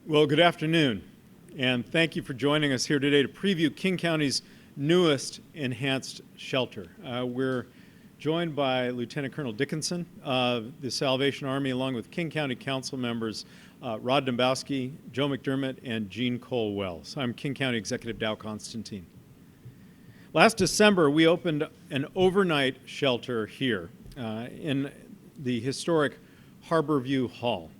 Well, good afternoon, and thank you for joining us here today to preview King County's newest enhanced shelter. We're joined by Lieutenant Colonel Dickinson of the Salvation Army, along with King County Council members Rod Dombowski, Joe McDermott, and Jean Cole Wells. I'm King County Executive Dow Constantine. Last December, we opened an overnight shelter here in the historic Harborview Hall.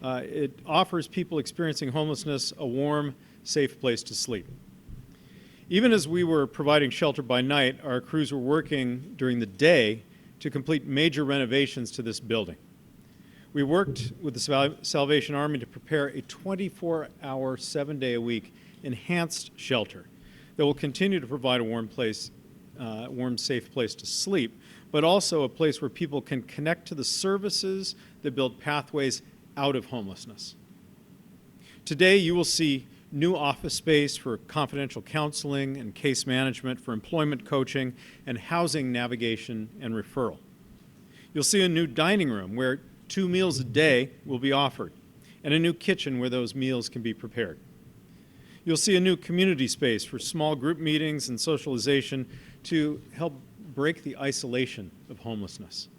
It offers people experiencing homelessness a warm, safe place to sleep. Even as we were providing shelter by night, our crews were working during the day to complete major renovations to this building. We worked with the Salvation Army to prepare a 24-hour, 7-day-a-week enhanced shelter that will continue to provide a warm, safe place to sleep, but also a place where people can connect to the services that build pathways out of homelessness. Today, you will see new office space for confidential counseling and case management, for employment coaching and housing navigation and referral. You'll see a new dining room where 2 meals a day will be offered, and a new kitchen where those meals can be prepared. You'll see a new community space for small group meetings and socialization to help break the isolation of homelessness.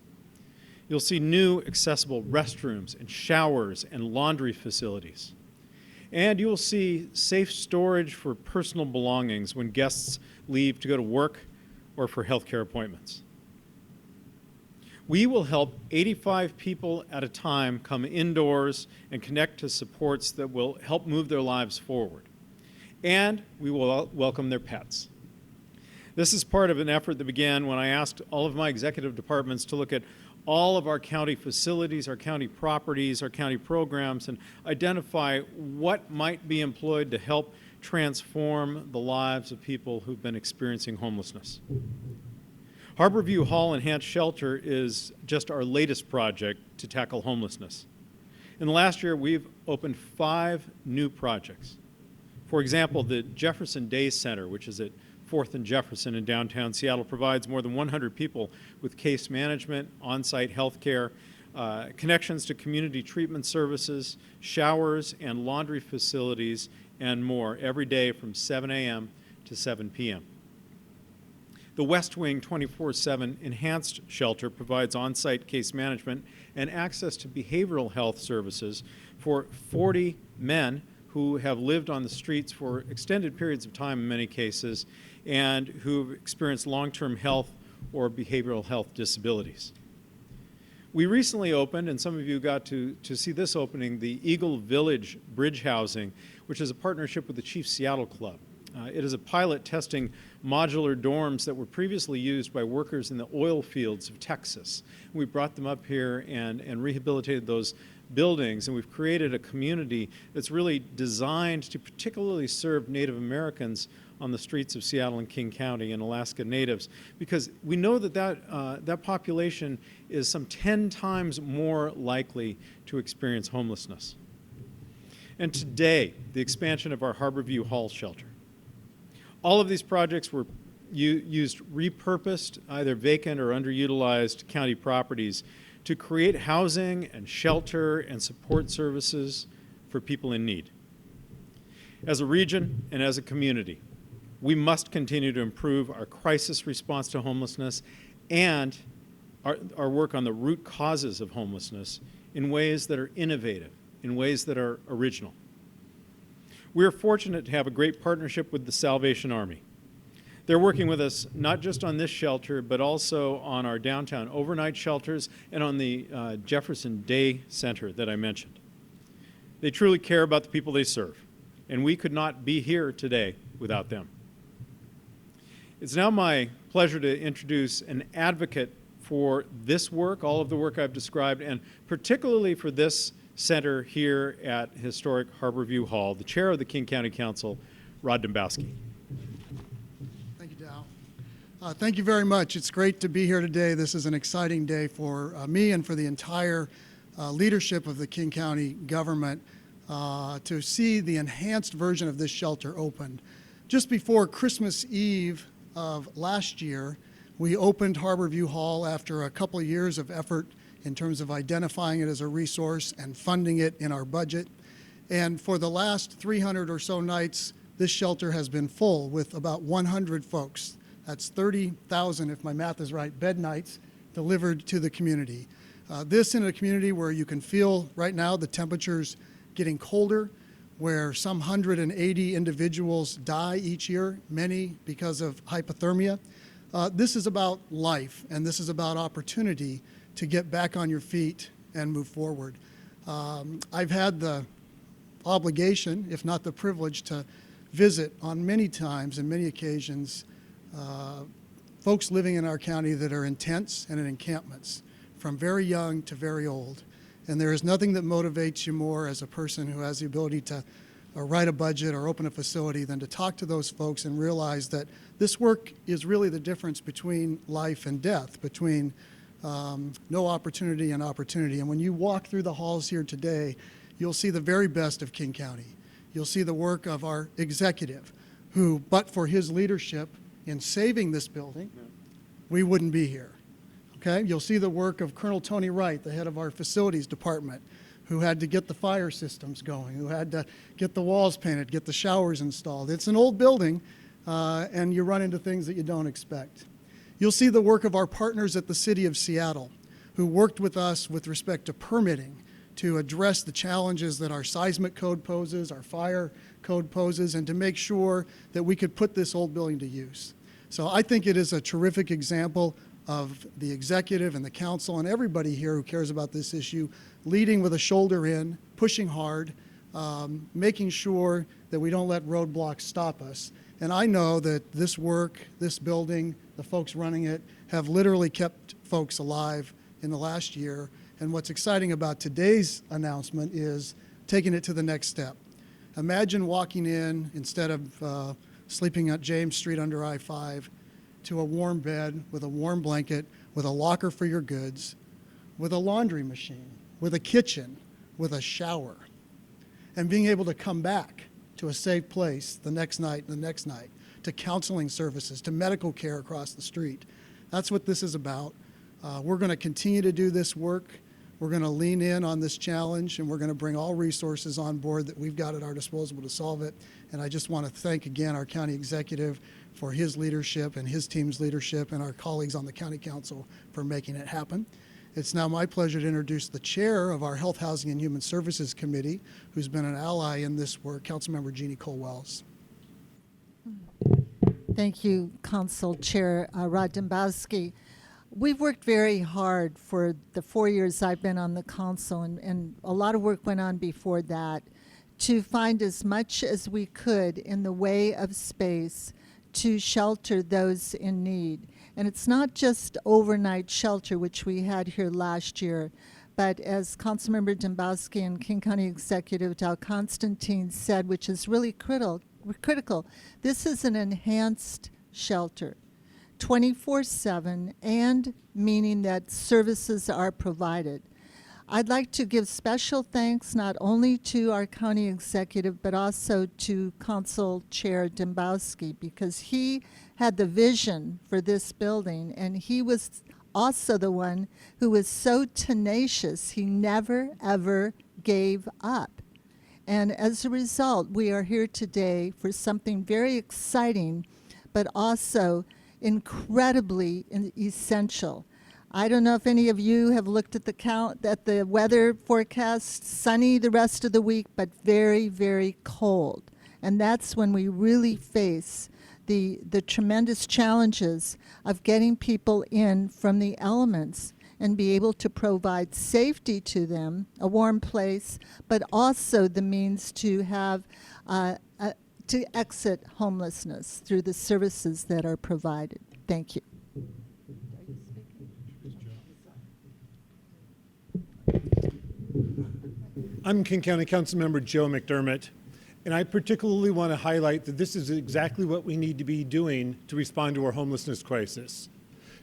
You'll see new accessible restrooms and showers and laundry facilities. And you will see safe storage for personal belongings when guests leave to go to work or for healthcare appointments. We will help 85 people at a time come indoors and connect to supports that will help move their lives forward. And we will welcome their pets. This is part of an effort that began when I asked all of my executive departments to look at all of our county facilities, our county properties, our county programs, and identify what might be employed to help transform the lives of people who've been experiencing homelessness. Harborview Hall Enhanced Shelter is just our latest project to tackle homelessness. In the last year, we've opened 5 new projects. For example, the Jefferson Day Center, which is at 4th and Jefferson in downtown Seattle, provides more than 100 people with case management, on-site health care, connections to community treatment services, showers and laundry facilities, and more every day from 7 a.m. to 7 p.m. The West Wing 24/7 Enhanced Shelter provides on-site case management and access to behavioral health services for 40 men who have lived on the streets for extended periods of time in many cases, and who've experienced long-term health or behavioral health disabilities. We recently opened, and some of you got to see this opening, the Eagle Village Bridge Housing, which is a partnership with the Chief Seattle Club. It is a pilot testing modular dorms that were previously used by workers in the oil fields of Texas. We brought them up here and rehabilitated those buildings, and we've created a community that's really designed to particularly serve Native Americans on the streets of Seattle and King County and Alaska Natives, because we know that that population is some 10 times more likely to experience homelessness. And today, the expansion of our Harborview Hall shelter. All of these projects were used repurposed, either vacant or underutilized county properties to create housing and shelter and support services for people in need. As a region and as a community, we must continue to improve our crisis response to homelessness and our work on the root causes of homelessness in ways that are innovative, in ways that are original. We are fortunate to have a great partnership with the Salvation Army. They're working with us not just on this shelter, but also on our downtown overnight shelters and on the Jefferson Day Center that I mentioned. They truly care about the people they serve, and we could not be here today without them. It's now my pleasure to introduce an advocate for this work, all of the work I've described, and particularly for this center here at historic Harborview Hall, the chair of the King County Council, Rod Dombowski. Thank you, Dow. Thank you very much. It's great to be here today. This is an exciting day for me and for the entire leadership of the King County government to see the enhanced version of this shelter opened. Just before Christmas Eve of last year, we opened Harborview Hall after a couple of years of effort in terms of identifying it as a resource and funding it in our budget. And for the last 300 or so nights, this shelter has been full with about 100 folks. That's 30,000, if my math is right, bed nights delivered to the community. This in a community where you can feel right now the temperatures getting colder, where some 180 individuals die each year, many because of hypothermia. This is about life, and this is about opportunity to get back on your feet and move forward. I've had the obligation, if not the privilege, to visit on many times and many occasions folks living in our county that are in tents and in encampments, from very young to very old. And there is nothing that motivates you more as a person who has the ability to write a budget or open a facility than to talk to those folks and realize that this work is really the difference between life and death, between no opportunity and opportunity. And when you walk through the halls here today, you'll see the very best of King County. You'll see the work of our executive, who, but for his leadership in saving this building, we wouldn't be here. Okay? You'll see the work of Colonel Tony Wright, the head of our facilities department, who had to get the fire systems going, who had to get the walls painted, get the showers installed. It's an old building, and you run into things that you don't expect. You'll see the work of our partners at the City of Seattle, who worked with us with respect to permitting to address the challenges that our seismic code poses, our fire code poses, and to make sure that we could put this old building to use. So I think it is a terrific example of the executive and the council and everybody here who cares about this issue leading with a shoulder in, pushing hard, making sure that we don't let roadblocks stop us. And I know that this work, this building, the folks running it, have literally kept folks alive in the last year. And what's exciting about today's announcement is taking it to the next step. Imagine walking in, instead of sleeping at James Street under I-5, to a warm bed with a warm blanket, with a locker for your goods, with a laundry machine, with a kitchen, with a shower, and being able to come back to a safe place the next night and the next night, to counseling services, to medical care across the street. That's what this is about. We're going to continue to do this work. We're going to lean in on this challenge, and we're going to bring all resources on board that we've got at our disposal to solve it. And I just want to thank again our county executive for his leadership and his team's leadership, and our colleagues on the county council for making it happen. It's now my pleasure to introduce the chair of our Health, Housing, and Human Services Committee, who's been an ally in this work, Councilmember Jeannie Cole-Wells. Thank you, Council Chair Rod Dembowski. We've worked very hard for the 4 years I've been on the council, and a lot of work went on before that, to find as much as we could in the way of space to shelter those in need. And it's not just overnight shelter, which we had here last year, but as Councilmember Dembowski and King County Executive Dow Constantine said, which is really critical, this is an enhanced shelter, 24/7, and meaning that services are provided. I'd like to give special thanks not only to our county executive, but also to Council Chair Dembowski, because he had the vision for this building, and he was also the one who was so tenacious. He never, ever gave up. And as a result, we are here today for something very exciting, but also incredibly essential. I don't know if any of you have looked at the weather forecast. Sunny the rest of the week, but very, very cold. And that's when we really face the tremendous challenges of getting people in from the elements and be able to provide safety to them, a warm place, but also the means to have to exit homelessness through the services that are provided. Thank you. I'm King County Councilmember Joe McDermott, and I particularly want to highlight that this is exactly what we need to be doing to respond to our homelessness crisis,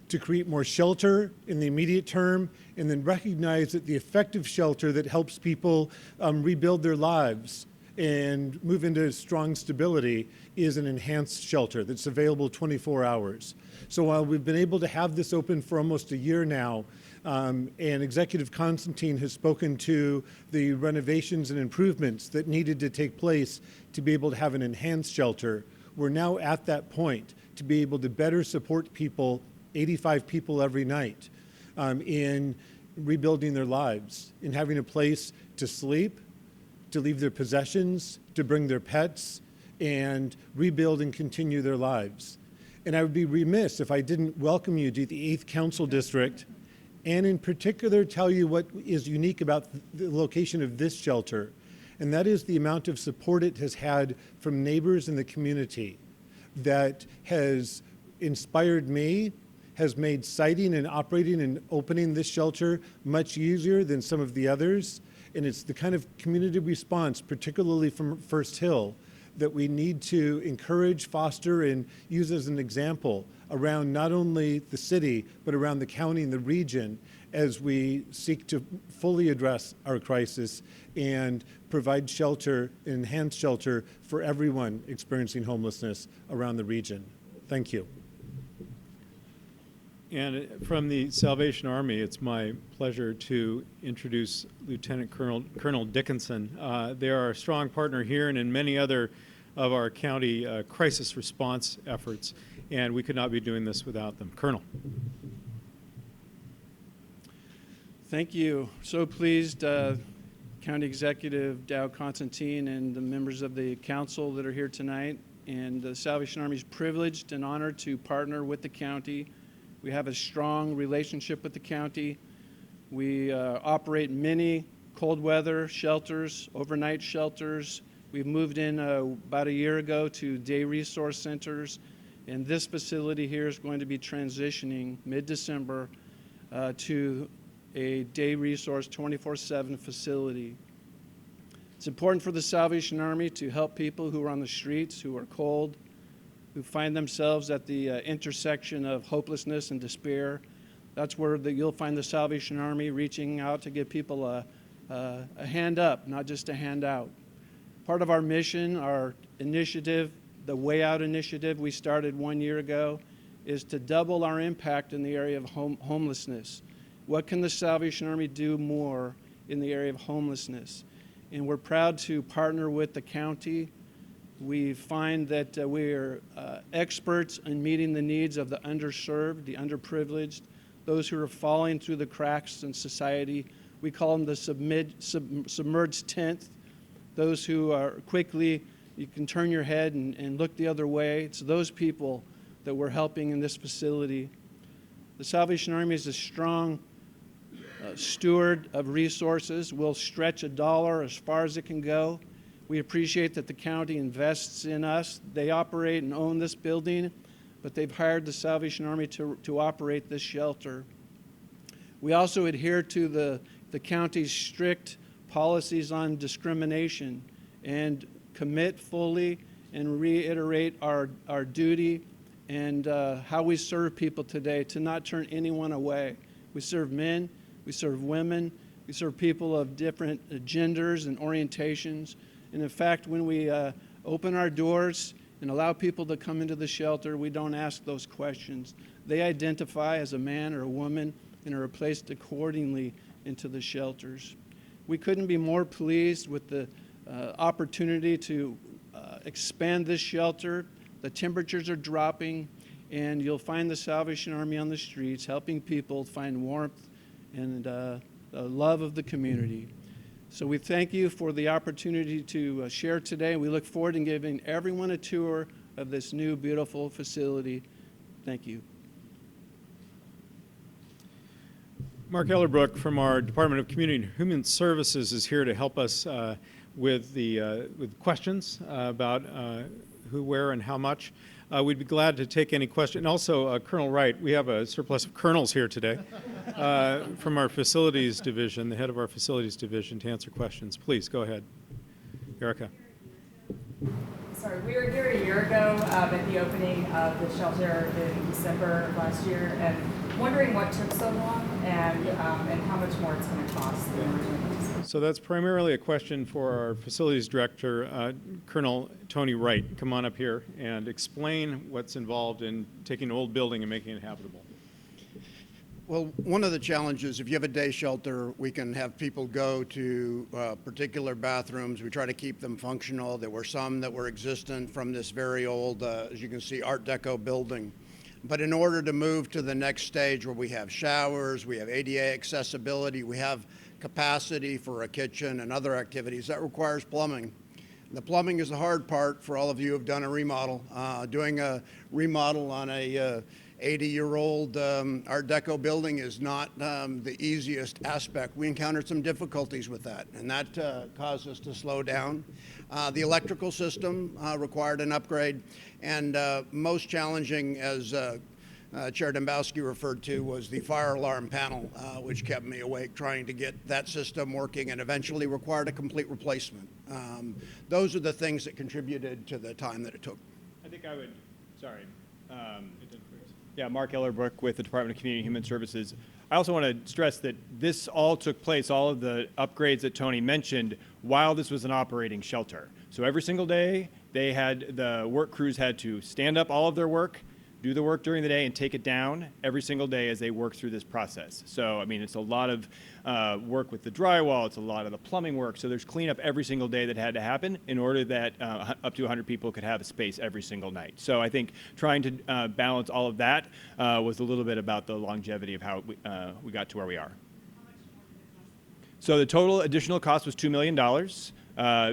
to create more shelter in the immediate term, and then recognize that the effective shelter that helps people rebuild their lives and move into strong stability is an enhanced shelter that's available 24 hours. So while we've been able to have this open for almost a year now, And Executive Constantine has spoken to the renovations and improvements that needed to take place to be able to have an enhanced shelter. We're now at that point to be able to better support people, 85 people every night, in rebuilding their lives, in having a place to sleep, to leave their possessions, to bring their pets, and rebuild and continue their lives. And I would be remiss if I didn't welcome you to the 8th Council District, and in particular tell you what is unique about the location of this shelter, and that is the amount of support it has had from neighbors in the community that has inspired me, has made siting and operating and opening this shelter much easier than some of the others. And it's the kind of community response, particularly from First Hill, that we need to encourage, foster, and use as an example around not only the city, but around the county and the region as we seek to fully address our crisis and provide shelter, enhanced shelter for everyone experiencing homelessness around the region. Thank you. And from the Salvation Army, it's my pleasure to introduce Lieutenant Colonel Dickinson. They are a strong partner here and in many other of our county crisis response efforts, and we could not be doing this without them. Colonel. Thank you. So pleased, County Executive Dow Constantine and the members of the council that are here tonight. And the Salvation Army is privileged and honored to partner with the county. We have a strong relationship with the county. We operate many cold weather shelters, overnight shelters. We've moved in about a year ago to day resource centers. And this facility here is going to be transitioning mid-December to a day resource 24/7 facility. It's important for the Salvation Army to help people who are on the streets, who are cold, who find themselves at the intersection of hopelessness and despair. That's where you'll find the Salvation Army reaching out to give people a hand up, not just a hand out. Part of our mission, our initiative, the Way Out initiative we started 1 year ago, is to double our impact in the area of homelessness. What can the Salvation Army do more in the area of homelessness? And we're proud to partner with the county. We find that we're experts in meeting the needs of the underserved, the underprivileged, those who are falling through the cracks in society. We call them the submerged tenth, those who are quickly, you can turn your head and look the other way. It's those people that we're helping in this facility. The Salvation Army is a strong steward of resources. We'll stretch a dollar as far as it can go. We appreciate that the county invests in us. They operate and own this building, but they've hired the Salvation Army to operate this shelter. We also adhere to the county's strict policies on discrimination and commit fully and reiterate our duty and how we serve people today, to not turn anyone away. We serve men, we serve women, we serve people of different genders and orientations. And in fact, when we open our doors and allow people to come into the shelter, we don't ask those questions. They identify as a man or a woman and are placed accordingly into the shelters. We couldn't be more pleased with the opportunity to expand this shelter. The temperatures are dropping, and you'll find the Salvation Army on the streets helping people find warmth and the love of the community. So we thank you for the opportunity to share today. We look forward to giving everyone a tour of this new, beautiful facility. Thank you. Mark Ellerbrook from our Department of Community and Human Services is here to help us with questions about who, where, and how much. We'd be glad to take any question. And also, Colonel Wright, we have a surplus of colonels here today from our facilities division, the head of our facilities division, to answer questions. Please, go ahead. Erica. Sorry, we were here a year ago at the opening of the shelter in December of last year, and wondering what took so long and how much more it's going to cost. So that's primarily a question for our facilities director, Colonel Tony Wright. Come on up here and explain what's involved in taking an old building and making it habitable. Well, one of the challenges, if you have a day shelter, we can have people go to particular bathrooms. We try to keep them functional. There were some that were existent from this very old, as you can see, Art Deco building. But in order to move to the next stage where we have showers, we have ADA accessibility, we have capacity for a kitchen and other activities, that requires plumbing. The plumbing is the hard part for all of you who have done a remodel. Doing a remodel on a 80-year-old Art Deco building is not the easiest aspect. We encountered some difficulties with that, and that caused us to slow down. The electrical system required an upgrade, and most challenging, as Chair Dembowski referred to, was the fire alarm panel, which kept me awake trying to get that system working and eventually required a complete replacement. Those are the things that contributed to the time that it took. I think I would, sorry. Yeah, Mark Ellerbrook with the Department of Community and Human Services. I also want to stress that this all took place, all of the upgrades that Tony mentioned, while this was an operating shelter. So every single day, the work crews had to stand up all of their work, do the work during the day, and take it down every single day as they work through this process. So, I mean, it's a lot of work with the drywall, it's a lot of the plumbing work, so there's cleanup every single day that had to happen in order that up to 100 people could have a space every single night. So I think trying to balance all of that was a little bit about the longevity of how we got to where we are. So the total additional cost was $2 million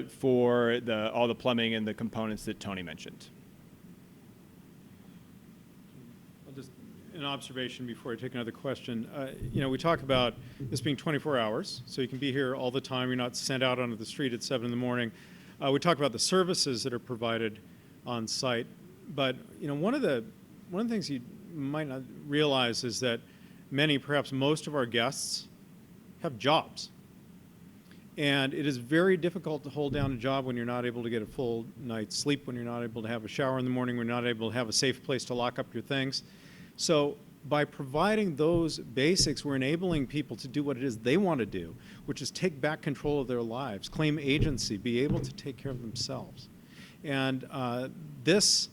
for all the plumbing and the components that Tony mentioned. An observation before I take another question. You know, we talk about this being 24 hours, so you can be here all the time. You're not sent out onto the street at 7 in the morning. We talk about the services that are provided on site, but you know, one of the things you might not realize is that many, perhaps most of our guests have jobs. And it is very difficult to hold down a job when you're not able to get a full night's sleep, when you're not able to have a shower in the morning, when you're not able to have a safe place to lock up your things. So by providing those basics, we're enabling people to do what it is they want to do, which is take back control of their lives, claim agency, be able to take care of themselves. And this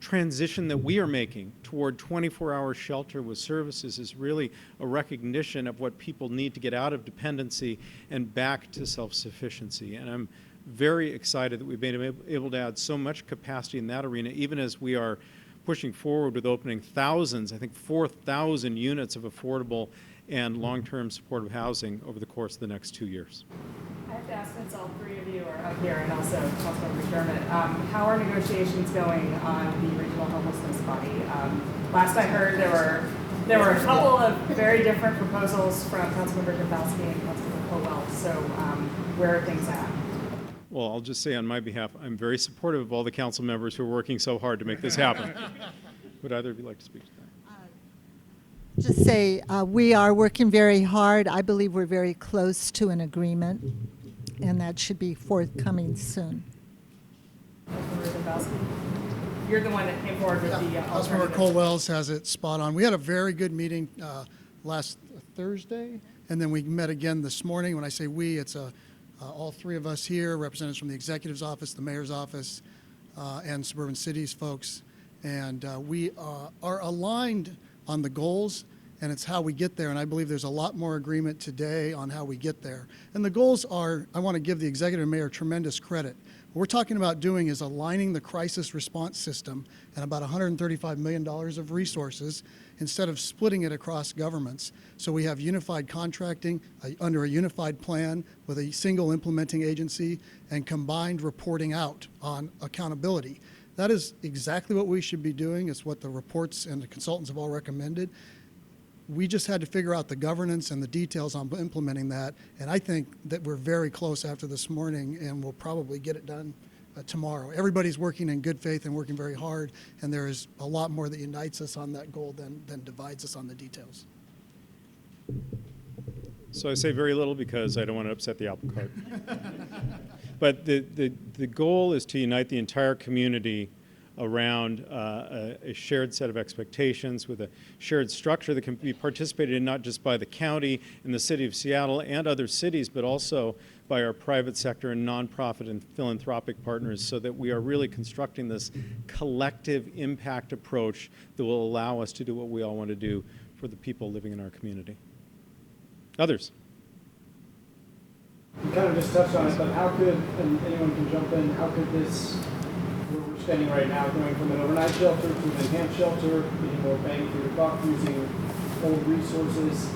transition that we are making toward 24-hour shelter with services is really a recognition of what people need to get out of dependency and back to self-sufficiency. And I'm very excited that we've been able to add so much capacity in that arena, even as we are pushing forward with opening thousands, I think 4,000 units of affordable and long-term supportive housing over the course of the next 2 years. I have to ask, since all three of you are up here, and also Councilmember McDermott, how are negotiations going on the regional homelessness body? Last I heard, there were a couple of very different proposals from Councilmember Dembowski and Councilmember Colwell. So where are things at? Well, I'll just say on my behalf, I'm very supportive of all the council members who are working so hard to make this happen. Would either of you like to speak to that? Just say we are working very hard. I believe we're very close to an agreement, and that should be forthcoming soon. Councilmember Dembowski? You're the one that came forward with the Councilmember alternative. Colwell has it spot on. We had a very good meeting last Thursday, and then we met again this morning. When I say we, it's all three of us here, representatives from the executive's office, the mayor's office, and suburban cities folks. And we are aligned on the goals, and it's how we get there. And I believe there's a lot more agreement today on how we get there. And the goals are, I want to give the executive and mayor tremendous credit. What we're talking about doing is aligning the crisis response system and about $135 million of resources instead of splitting it across governments. So we have unified contracting under a unified plan with a single implementing agency and combined reporting out on accountability. That is exactly what we should be doing. It's what the reports and the consultants have all recommended. We just had to figure out the governance and the details on implementing that, and I think that we're very close after this morning, and we'll probably get it done tomorrow. Everybody's working in good faith and working very hard, and there is a lot more that unites us on that goal than divides us on the details. So I say very little because I don't want to upset the apple cart. But the goal is to unite the entire community around a shared set of expectations with a shared structure that can be participated in not just by the county and the city of Seattle and other cities, but also by our private sector and nonprofit and philanthropic partners, so that we are really constructing this collective impact approach that will allow us to do what we all want to do for the people living in our community. Others? You kind of just touched on it, but how could, and anyone can jump in, how could this, where we're standing right now, going from an overnight shelter to an enhanced shelter, getting more bang for your buck, using old resources,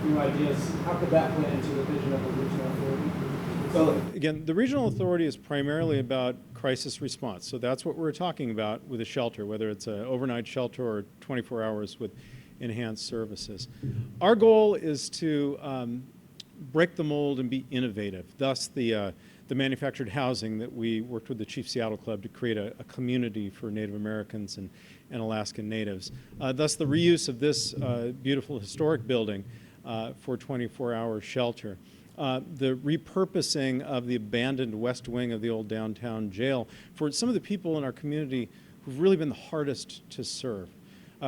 new ideas, how could that play into the vision of the regional authority? Well, again, the regional authority is primarily about crisis response. So that's what we're talking about with a shelter, whether it's an overnight shelter or 24 hours with enhanced services. Our goal is to break the mold and be innovative. Thus, the manufactured housing that we worked with the Chief Seattle Club to create a community for Native Americans and Alaskan Natives. Thus, the reuse of this beautiful historic building for 24-hour shelter. The repurposing of the abandoned west wing of the old downtown jail for some of the people in our community who've really been the hardest to serve.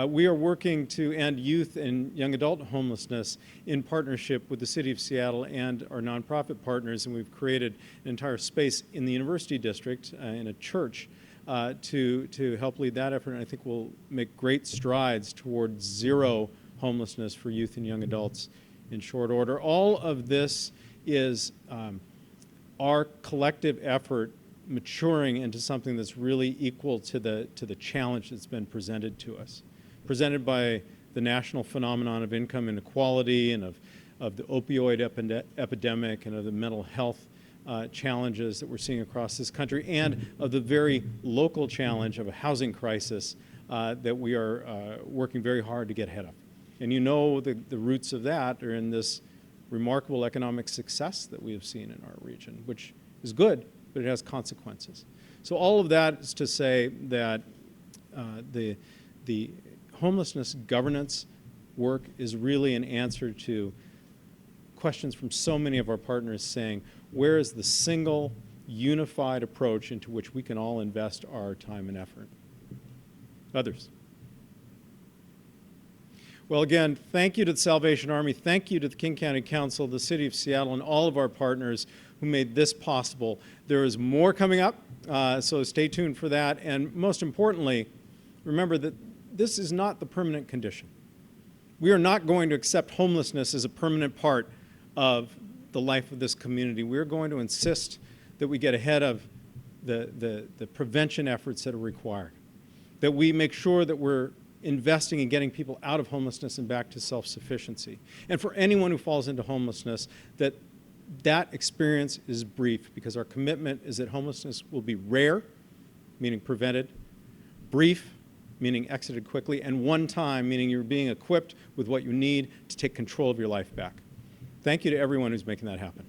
We are working to end youth and young adult homelessness in partnership with the City of Seattle and our nonprofit partners, and we've created an entire space in the University District in a church to help lead that effort, and I think we'll make great strides towards zero homelessness for youth and young adults in short order. All of this is our collective effort maturing into something that's really equal to the challenge that's been presented to us. Presented by the national phenomenon of income inequality and of the opioid epidemic and of the mental health challenges that we're seeing across this country, and of the very local challenge of a housing crisis that we are working very hard to get ahead of. And you know the roots of that are in this remarkable economic success that we have seen in our region, which is good, but it has consequences. So all of that is to say that the homelessness governance work is really an answer to questions from so many of our partners saying, where is the single unified approach into which we can all invest our time and effort? Others? Well, again, thank you to the Salvation Army, thank you to the King County Council, the City of Seattle, and all of our partners who made this possible. There is more coming up, so stay tuned for that. And most importantly, remember that this is not the permanent condition. We are not going to accept homelessness as a permanent part of the life of this community. We're going to insist that we get ahead of the prevention efforts that are required, that we make sure that we're investing in getting people out of homelessness and back to self-sufficiency. And for anyone who falls into homelessness, that experience is brief, because our commitment is that homelessness will be rare, meaning prevented, brief, meaning exited quickly, and one time, meaning you're being equipped with what you need to take control of your life back. Thank you to everyone who's making that happen.